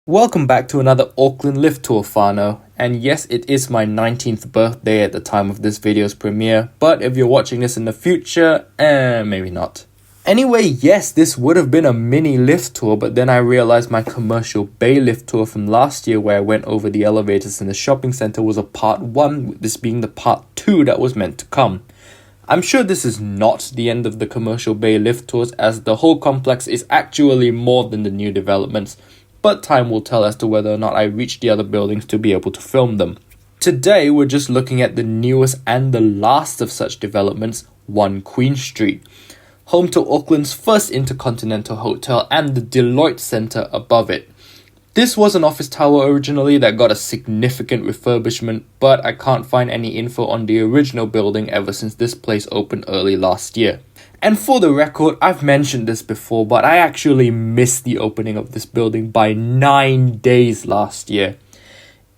Welcome back to another Auckland lift tour, whānau. And yes, it is my 19th birthday at the time of this video's premiere, but if you're watching this in the future, maybe not. Anyway, yes, this would have been a mini lift tour, but then I realized my commercial bay lift tour from last year where I went over the elevators in the shopping centre was a part 1, with this being the part 2 that was meant to come. I'm sure this is not the end of the commercial bay lift tours, as the whole complex is actually more than the new developments, but time will tell as to whether or not I reach the other buildings to be able to film them. Today, we're just looking at the newest and the last of such developments, 1 Queen Street, home to Auckland's first InterContinental hotel and the Deloitte Centre above it. This was an office tower originally that got a significant refurbishment, but I can't find any info on the original building ever since this place opened early last year. And for the record, I've mentioned this before, but I actually missed the opening of this building by 9 days last year.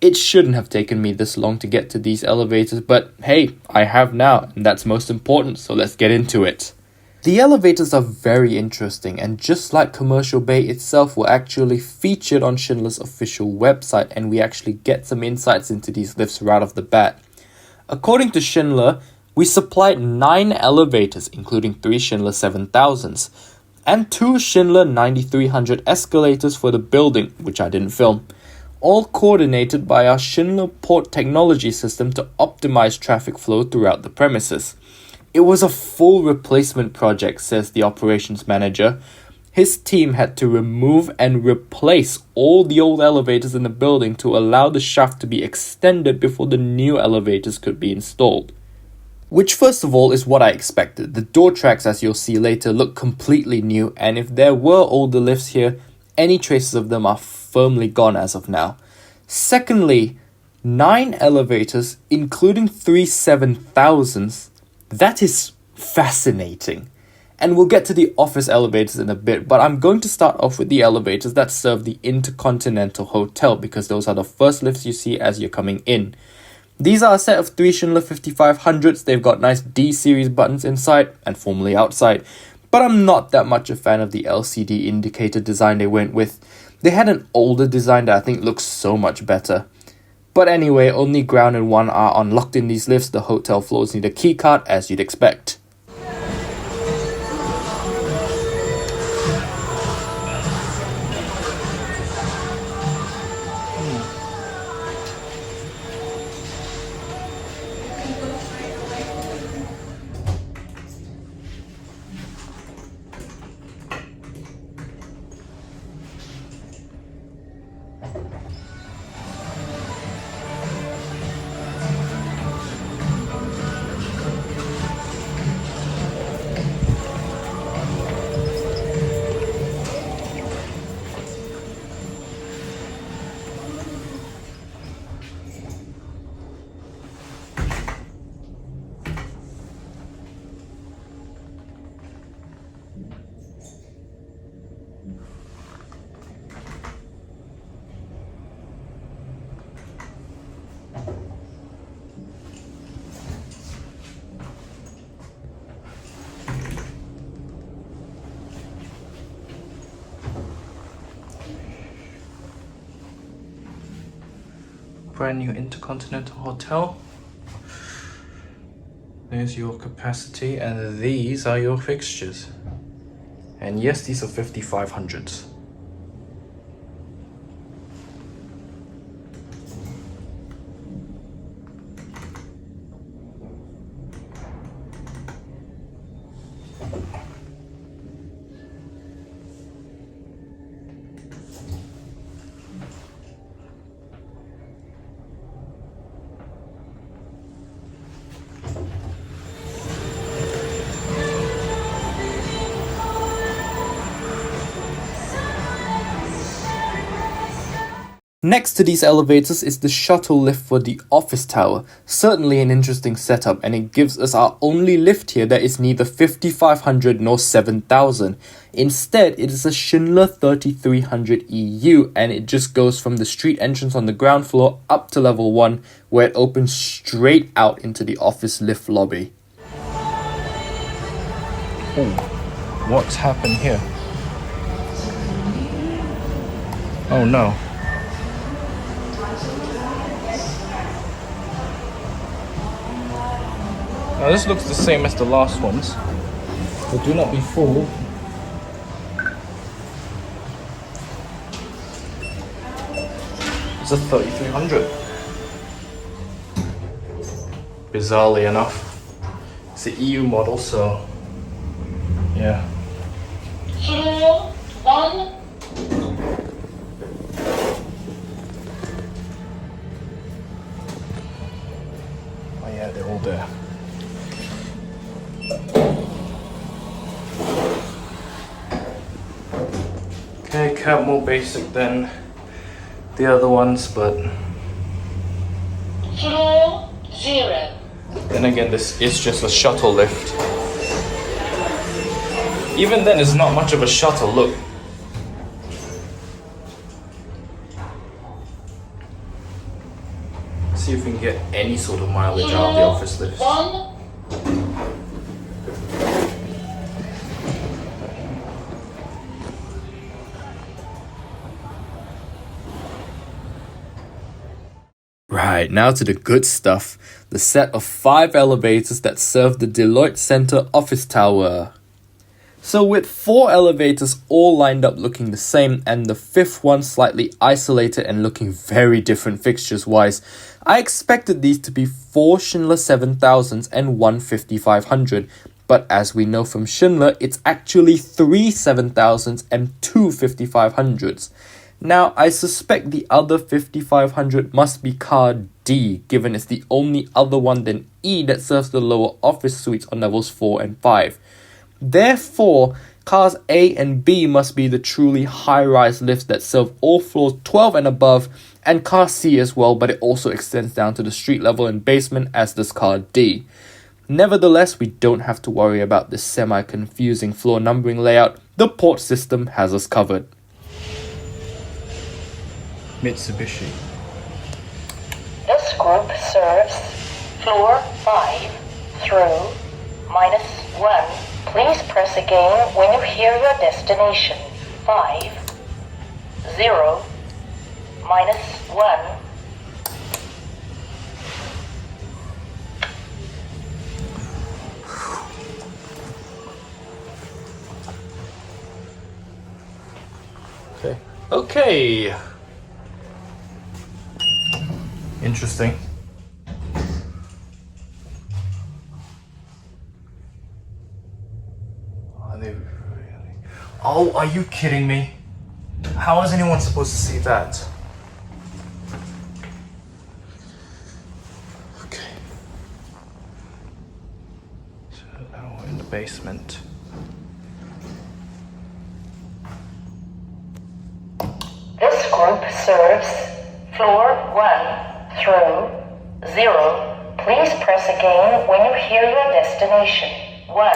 It shouldn't have taken me this long to get to these elevators, but hey, I have now, and that's most important, so let's get into it. The elevators are very interesting, and just like Commercial Bay itself, were actually featured on Schindler's official website, and we actually get some insights into these lifts right off the bat. According to Schindler, we supplied 9 elevators, including 3 Schindler 7000s, and 2 Schindler 9300 escalators for the building, which I didn't film, all coordinated by our Schindler port technology system to optimize traffic flow throughout the premises. It was a full replacement project, says the operations manager. His team had to remove and replace all the old elevators in the building to allow the shaft to be extended before the new elevators could be installed. Which first of all is what I expected. The door tracks, as you'll see later, look completely new, and if there were older lifts here, any traces of them are firmly gone as of now. Secondly, 9 elevators, including 3 7000s, that is fascinating. And we'll get to the office elevators in a bit, but I'm going to start off with the elevators that serve the InterContinental Hotel, because those are the first lifts you see as you're coming in. These are a set of 3 Schindler 5500s. They've got nice D-series buttons inside and formally outside, but I'm not that much a fan of the LCD indicator design they went with. They had an older design that I think looks so much better. But anyway, only ground and 1 are unlocked in these lifts. The hotel floors need a keycard, as you'd expect. Brand new InterContinental Hotel. There's your capacity, and these are your fixtures. And yes, these are 5500s. Next to these elevators is the shuttle lift for the office tower. Certainly an interesting setup, and it gives us our only lift here that is neither 5500 nor 7000. Instead, it is a Schindler 3300 EU, and it just goes from the street entrance on the ground floor up to level 1, where it opens straight out into the office lift lobby. Oh, what's happened here? Oh no. Now this looks the same as the last ones, but do not be fooled. It's a 3300. Bizarrely enough, it's the EU model, so yeah. Floor 1. Oh yeah, they're all there. Okay, cab more basic than the other ones, but Floor 0. then again, this is just a shuttle lift. Even then, it's not much of a shuttle, look. See if we can get any sort of mileage out of the office lifts. 1. Right, now to the good stuff. The set of 5 elevators that serve the Deloitte Centre office tower. So with 4 elevators all lined up looking the same and the 5th one slightly isolated and looking very different fixtures wise, I expected these to be 4 Schindler 7000s and 1 5500. But as we know from Schindler, it's actually 3 7000s and 2 5500s. Now, I suspect the other 5500 must be car D, given it's the only other one than E that serves the lower office suites on levels 4 and 5. Therefore, cars A and B must be the truly high-rise lifts that serve all floors 12 and above, and car C as well, but it also extends down to the street level and basement as does car D. Nevertheless, we don't have to worry about this semi-confusing floor numbering layout. The port system has us covered. Mitsubishi. This group serves floor 5 through -1. Please press again when you hear your destination. 5, 0, -1. Okay. Interesting. Are they really? Oh, are you kidding me? How is anyone supposed to see that? Okay. So now we're in the basement. This group serves floor 1 through 0. Please press again when you hear your destination. 1,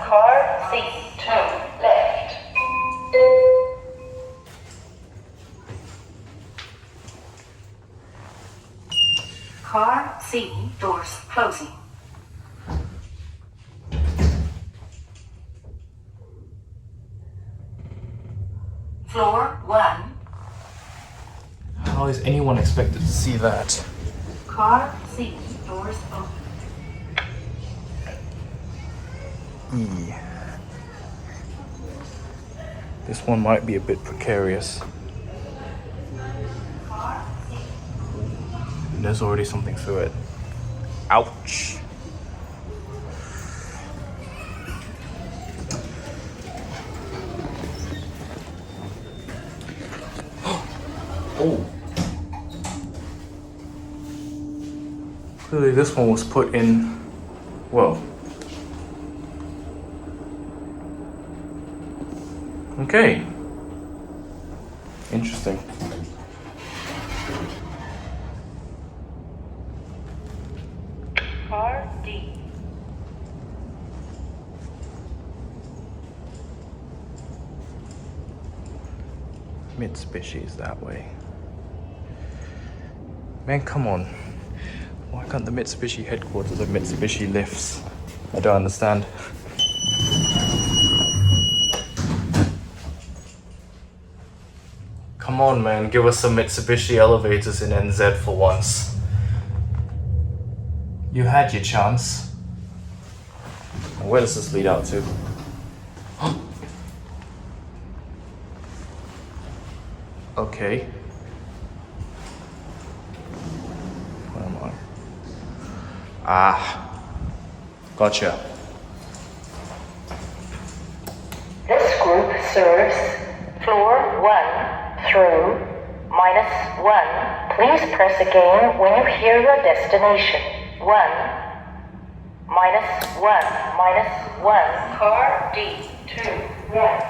car C, 2, left. Car C, doors closing. Floor 1. How is anyone expected to see that? Car C, doors open. E. This one might be a bit precarious. There's already something through it. Ouch. Oh. Clearly this one was put in, well. Okay. Interesting. Car D. Mitsubishi is that way. Man, come on. Why can't the Mitsubishi headquarters have Mitsubishi lifts? I don't understand. Come on, man, give us some Mitsubishi elevators in NZ for once. You had your chance. Where does this lead out to? Okay. Where am I? Ah. Gotcha. This group serves floor 1 through -1. Please press again when you hear your destination. 1, -1, -1. Car D2, right.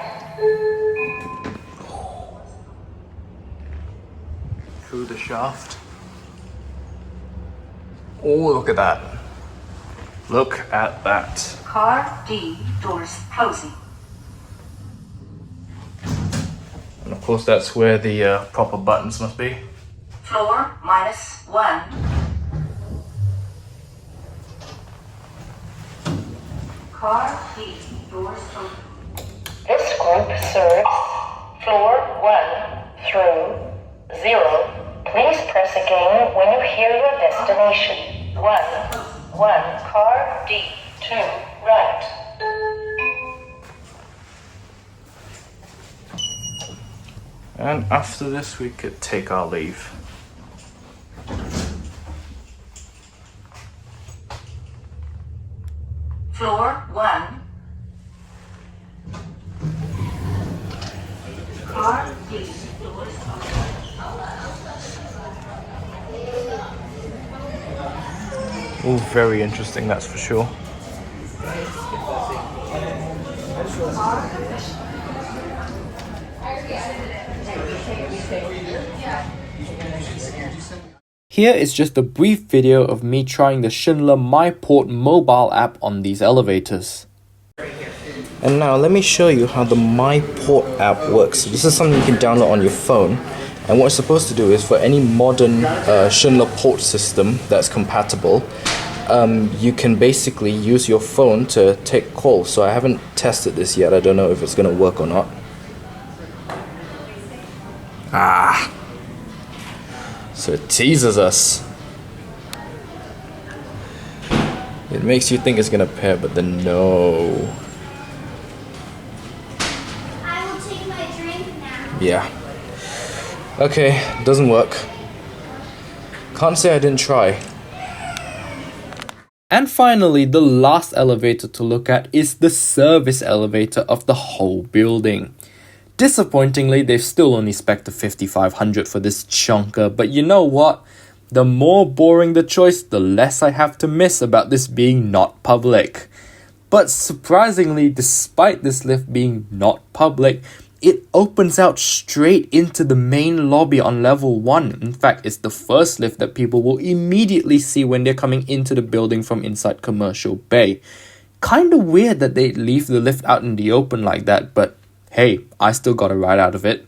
Through the shaft. Oh, look at that. Look at that. Car D, doors closing. And of course, that's where the proper buttons must be. Floor -1. Car D, doors open. This group serves floor 1 through 0. Please press again when you hear your destination. 1, car D2, right. And after this, we could take our leave. Floor 1. Car D, doors open. Oh, very interesting, that's for sure. Here is just a brief video of me trying the Schindler MyPort mobile app on these elevators. And now let me show you how the MyPort app works. This is something you can download on your phone. And what it's supposed to do is for any modern Schindler port system that's compatible, you can basically use your phone to take calls. So I haven't tested this yet. I don't know if it's going to work or not. Ah. So it teases us. It makes you think it's going to pair, but then no. I will take my drink now. Yeah. Okay, doesn't work. Can't say I didn't try. And finally, the last elevator to look at is the service elevator of the whole building. Disappointingly, they've still only spec'd the 5500 for this chunker, but you know what? The more boring the choice, the less I have to miss about this being not public. But surprisingly, despite this lift being not public, it opens out straight into the main lobby on level 1. In fact, it's the first lift that people will immediately see when they're coming into the building from inside Commercial Bay. Kinda weird that they leave the lift out in the open like that, but hey, I still got a ride out of it.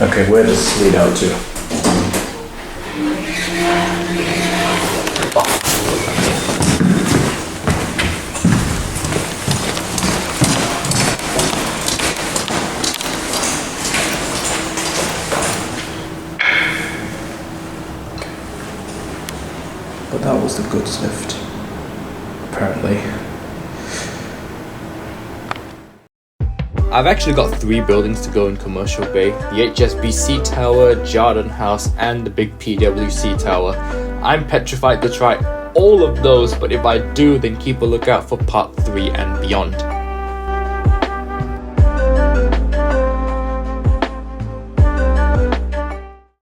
Okay, where does this lead out to? But that was the goods lift, apparently. I've actually got 3 buildings to go in Commercial Bay, the HSBC Tower, Jardin House, and the big PwC Tower. I'm petrified to try all of those, but if I do, then keep a lookout for part 3 and beyond.